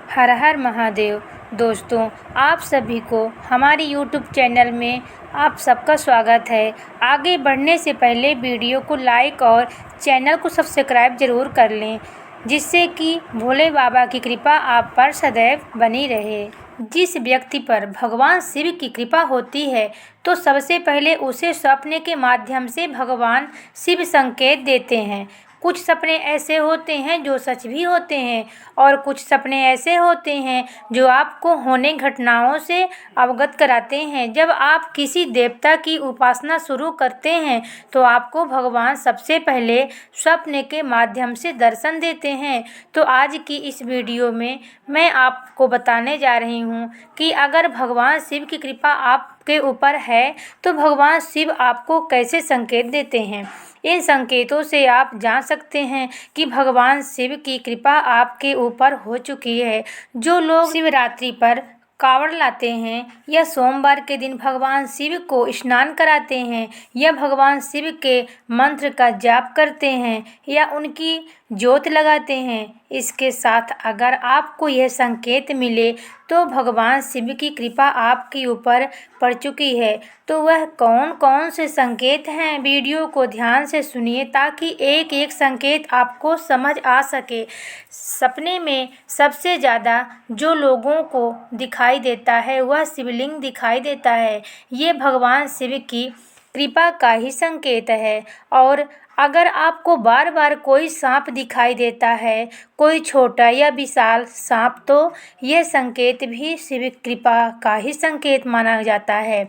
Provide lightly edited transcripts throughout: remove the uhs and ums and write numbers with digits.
हर हर महादेव। दोस्तों, आप सभी को हमारी यूट्यूब चैनल में आप सबका स्वागत है। आगे बढ़ने से पहले वीडियो को लाइक और चैनल को सब्सक्राइब ज़रूर कर लें, जिससे कि भोले बाबा की कृपा आप पर सदैव बनी रहे। जिस व्यक्ति पर भगवान शिव की कृपा होती है तो सबसे पहले उसे सपने के माध्यम से भगवान शिव संकेत देते हैं। कुछ सपने ऐसे होते हैं जो सच भी होते हैं और कुछ सपने ऐसे होते हैं जो आपको होने घटनाओं से अवगत कराते हैं। जब आप किसी देवता की उपासना शुरू करते हैं तो आपको भगवान सबसे पहले स्वप्न के माध्यम से दर्शन देते हैं। तो आज की इस वीडियो में मैं आपको बताने जा रही हूँ कि अगर भगवान शिव की कृपा आपके ऊपर है तो भगवान शिव आपको कैसे संकेत देते हैं। इन संकेतों से आप जान सकते हैं कि भगवान शिव की कृपा आपके ऊपर हो चुकी है। जो लोग शिवरात्रि पर कावड़ लाते हैं या सोमवार के दिन भगवान शिव को स्नान कराते हैं या भगवान शिव के मंत्र का जाप करते हैं या उनकी ज्योत लगाते हैं, इसके साथ अगर आपको यह संकेत मिले तो भगवान शिव की कृपा आपके ऊपर पड़ चुकी है। तो वह कौन कौन से संकेत हैं, वीडियो को ध्यान से सुनिए ताकि एक एक संकेत आपको समझ आ सके। सपने में सबसे ज़्यादा जो लोगों को दिखाई देता है वह शिवलिंग दिखाई देता है। ये भगवान शिव की कृपा का ही संकेत है। और अगर आपको बार बार कोई सांप दिखाई देता है, कोई छोटा या विशाल सांप, तो यह संकेत भी शिव कृपा का ही संकेत माना जाता है।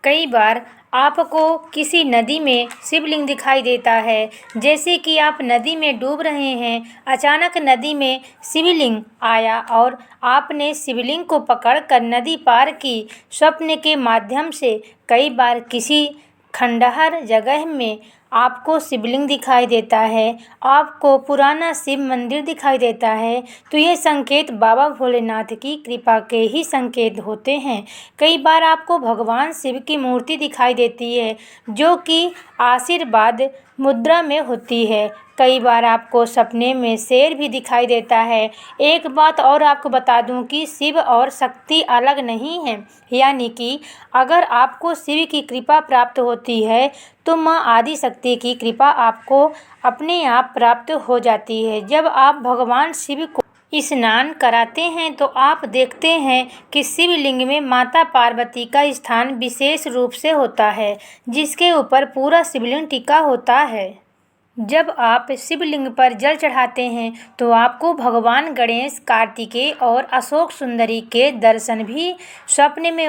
कई बार आपको किसी नदी में शिवलिंग दिखाई देता है, जैसे कि आप नदी में डूब रहे हैं, अचानक नदी में शिवलिंग आया और आपने शिवलिंग को पकड़कर नदी पार की। स्वप्न के माध्यम से कई बार किसी खंडहर जगह में आपको शिवलिंग दिखाई देता है, आपको पुराना शिव मंदिर दिखाई देता है, तो ये संकेत बाबा भोलेनाथ की कृपा के ही संकेत होते हैं। कई बार आपको भगवान शिव की मूर्ति दिखाई देती है जो कि आशीर्वाद मुद्रा में होती है। कई बार आपको सपने में शेर भी दिखाई देता है। एक बात और आपको बता दूं कि शिव और शक्ति अलग नहीं है, यानी कि अगर आपको शिव की कृपा प्राप्त होती है तो माँ आदि शक्ति की कृपा आपको अपने आप प्राप्त हो जाती है। जब आप भगवान शिव को स्नान कराते हैं तो आप देखते हैं कि शिवलिंग में माता पार्वती का स्थान विशेष रूप से होता है, जिसके ऊपर पूरा शिवलिंग टिका होता है। जब आप शिवलिंग पर जल चढ़ाते हैं तो आपको भगवान गणेश, कार्तिकेय और अशोक सुंदरी के दर्शन भी स्वप्न में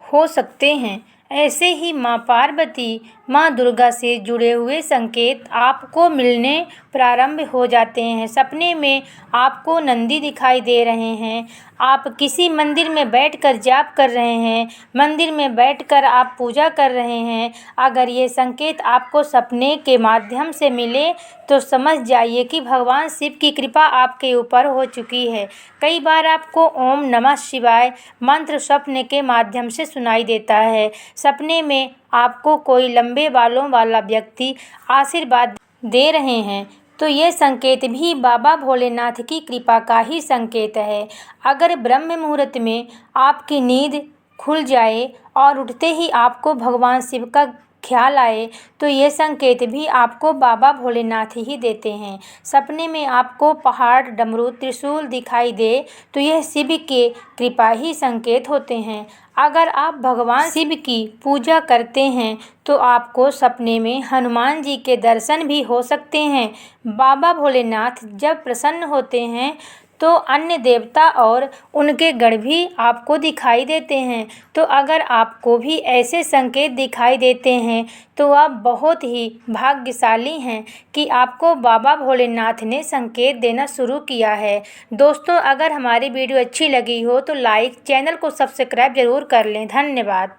हो सकते हैं। ऐसे ही माँ पार्वती, माँ दुर्गा से जुड़े हुए संकेत आपको मिलने प्रारंभ हो जाते हैं। सपने में आपको नंदी दिखाई दे रहे हैं, आप किसी मंदिर में बैठकर जाप कर रहे हैं, मंदिर में बैठकर आप पूजा कर रहे हैं। अगर ये संकेत आपको सपने के माध्यम से मिले तो समझ जाइए कि भगवान शिव की कृपा आपके ऊपर हो चुकी है। कई बार आपको ओम नमः शिवाय मंत्र स्वप्न के माध्यम से सुनाई देता है। सपने में आपको कोई लंबे बालों वाला व्यक्ति आशीर्वाद दे रहे हैं तो ये संकेत भी बाबा भोलेनाथ की कृपा का ही संकेत है। अगर ब्रह्म मुहूर्त में आपकी नींद खुल जाए और उठते ही आपको भगवान शिव का ख्याल आए तो ये संकेत भी आपको बाबा भोलेनाथ ही देते हैं। सपने में आपको पहाड़, डमरू, त्रिशूल दिखाई दे तो यह शिव के कृपा ही संकेत होते हैं। अगर आप भगवान शिव की पूजा करते हैं तो आपको सपने में हनुमान जी के दर्शन भी हो सकते हैं। बाबा भोलेनाथ जब प्रसन्न होते हैं तो अन्य देवता और उनके गण भी आपको दिखाई देते हैं। तो अगर आपको भी ऐसे संकेत दिखाई देते हैं तो आप बहुत ही भाग्यशाली हैं कि आपको बाबा भोलेनाथ ने संकेत देना शुरू किया है। दोस्तों, अगर हमारी वीडियो अच्छी लगी हो तो लाइक, चैनल को सब्सक्राइब ज़रूर कर लें। धन्यवाद।